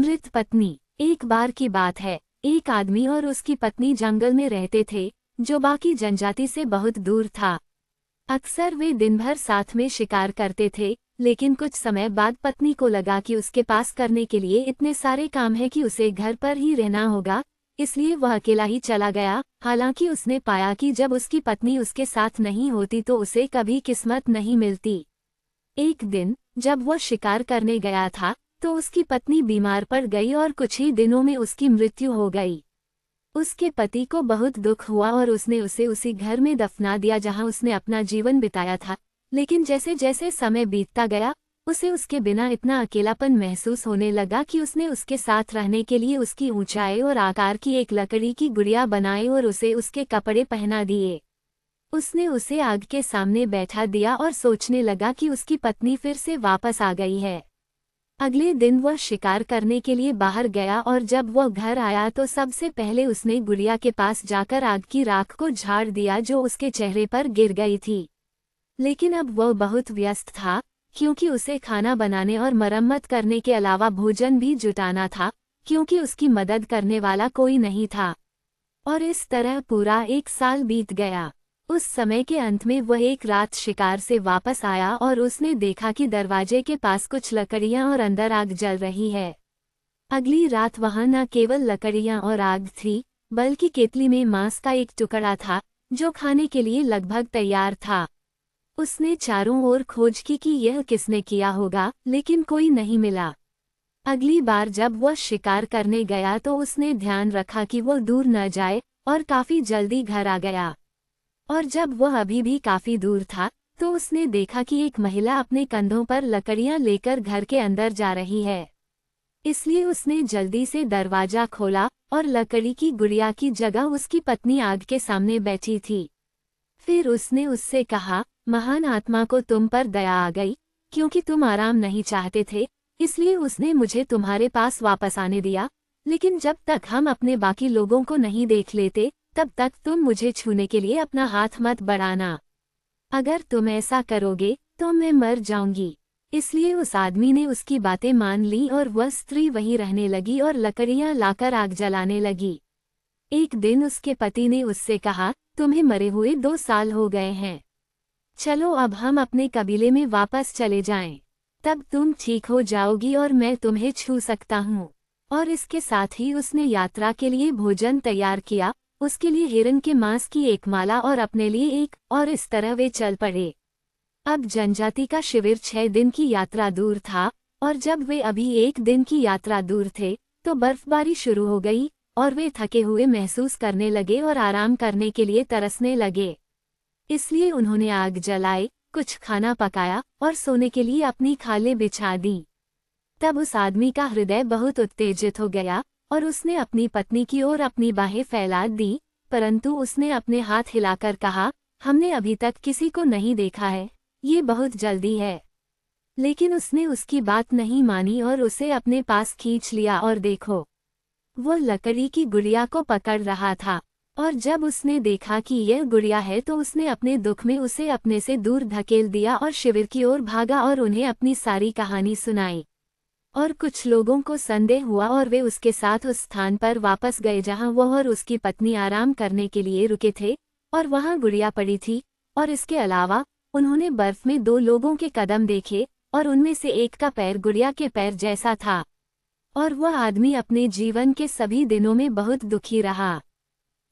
मृत पत्नी। एक बार की बात है, एक आदमी और उसकी पत्नी जंगल में रहते थे, जो बाकी जनजाति से बहुत दूर था। अक्सर वे दिन भर साथ में शिकार करते थे, लेकिन कुछ समय बाद पत्नी को लगा कि उसके पास करने के लिए इतने सारे काम हैं कि उसे घर पर ही रहना होगा, इसलिए वह अकेला ही चला गया। हालांकि उसने पाया कि जब उसकी पत्नी उसके साथ नहीं होती तो उसे कभी किस्मत नहीं मिलती। एक दिन जब वह शिकार करने गया था, तो उसकी पत्नी बीमार पड़ गई और कुछ ही दिनों में उसकी मृत्यु हो गई। उसके पति को बहुत दुख हुआ और उसने उसे उसी घर में दफना दिया जहां उसने अपना जीवन बिताया था। लेकिन जैसे जैसे समय बीतता गया, उसे उसके बिना इतना अकेलापन महसूस होने लगा कि उसने उसके साथ रहने के लिए उसकी ऊंचाई और आकार की एक लकड़ी की गुड़िया बनाई और उसे उसके कपड़े पहना दिए। उसने उसे आग के सामने बैठा दिया और सोचने लगा कि उसकी पत्नी फिर से वापस आ गई है। अगले दिन वह शिकार करने के लिए बाहर गया और जब वह घर आया तो सबसे पहले उसने गुड़िया के पास जाकर आग की राख को झाड़ दिया जो उसके चेहरे पर गिर गई थी। लेकिन अब वह बहुत व्यस्त था, क्योंकि उसे खाना बनाने और मरम्मत करने के अलावा भोजन भी जुटाना था, क्योंकि उसकी मदद करने वाला कोई नहीं था। और इस तरह पूरा 1 साल बीत गया। उस समय के अंत में वह एक रात शिकार से वापस आया और उसने देखा कि दरवाजे के पास कुछ लकड़ियां और अंदर आग जल रही है। अगली रात वहां न केवल लकड़ियां और आग थी, बल्कि केतली में मांस का एक टुकड़ा था, जो खाने के लिए लगभग तैयार था। उसने चारों ओर खोज की कि यह किसने किया होगा, लेकिन कोई नहीं मिला। अगली बार जब वह शिकार करने गया तो उसने ध्यान रखा कि वह दूर न जाए और काफी जल्दी घर आ गया। और जब वह अभी भी काफी दूर था, तो उसने देखा कि एक महिला अपने कंधों पर लकड़ियां लेकर घर के अंदर जा रही है। इसलिए उसने जल्दी से दरवाजा खोला और लकड़ी की गुड़िया की जगह उसकी पत्नी आग के सामने बैठी थी। फिर उसने उससे कहा, महान आत्मा को तुम पर दया आ गई, क्योंकि तुम आराम नहीं चाहते थे, इसलिए उसने मुझे तुम्हारे पास वापस आने दिया। लेकिन जब तक हम अपने बाकी लोगों को नहीं देख लेते, तब तक तुम मुझे छूने के लिए अपना हाथ मत बढ़ाना। अगर तुम ऐसा करोगे तो मैं मर जाऊंगी। इसलिए उस आदमी ने उसकी बातें मान ली और वह स्त्री वहीं रहने लगी और लकड़ियां लाकर आग जलाने लगी। एक दिन उसके पति ने उससे कहा, तुम्हें मरे हुए 2 साल हो गए हैं। चलो अब हम अपने कबीले में वापस चले जाएं। तब तुम ठीक हो जाओगी और मैं तुम्हें छू सकता हूँ। और इसके साथ ही उसने यात्रा के लिए भोजन तैयार किया, उसके लिए हिरन के मांस की एक माला और अपने लिए एक, और इस तरह वे चल पड़े। अब जनजाति का शिविर 6 दिन की यात्रा दूर था, और जब वे अभी 1 दिन की यात्रा दूर थे, तो बर्फबारी शुरू हो गई और वे थके हुए महसूस करने लगे और आराम करने के लिए तरसने लगे। इसलिए उन्होंने आग जलाई, कुछ खाना पकाया और सोने के लिए अपनी खालें बिछा दी। तब उस आदमी का हृदय बहुत उत्तेजित हो गया और उसने अपनी पत्नी की ओर अपनी बाहें फैला दी, परंतु उसने अपने हाथ हिलाकर कहा, हमने अभी तक किसी को नहीं देखा है, ये बहुत जल्दी है। लेकिन उसने उसकी बात नहीं मानी और उसे अपने पास खींच लिया और देखो, वो लकड़ी की गुड़िया को पकड़ रहा था। और जब उसने देखा कि यह गुड़िया है तो उसने अपने दुख में उसे अपने से दूर धकेल दिया और शिविर की ओर भागा और उन्हें अपनी सारी कहानी सुनाई। और कुछ लोगों को संदेह हुआ और वे उसके साथ उस स्थान पर वापस गए जहां वह और उसकी पत्नी आराम करने के लिए रुके थे, और वहां गुड़िया पड़ी थी। और इसके अलावा उन्होंने बर्फ में 2 लोगों के कदम देखे और उनमें से एक का पैर गुड़िया के पैर जैसा था। और वह आदमी अपने जीवन के सभी दिनों में बहुत दुखी रहा।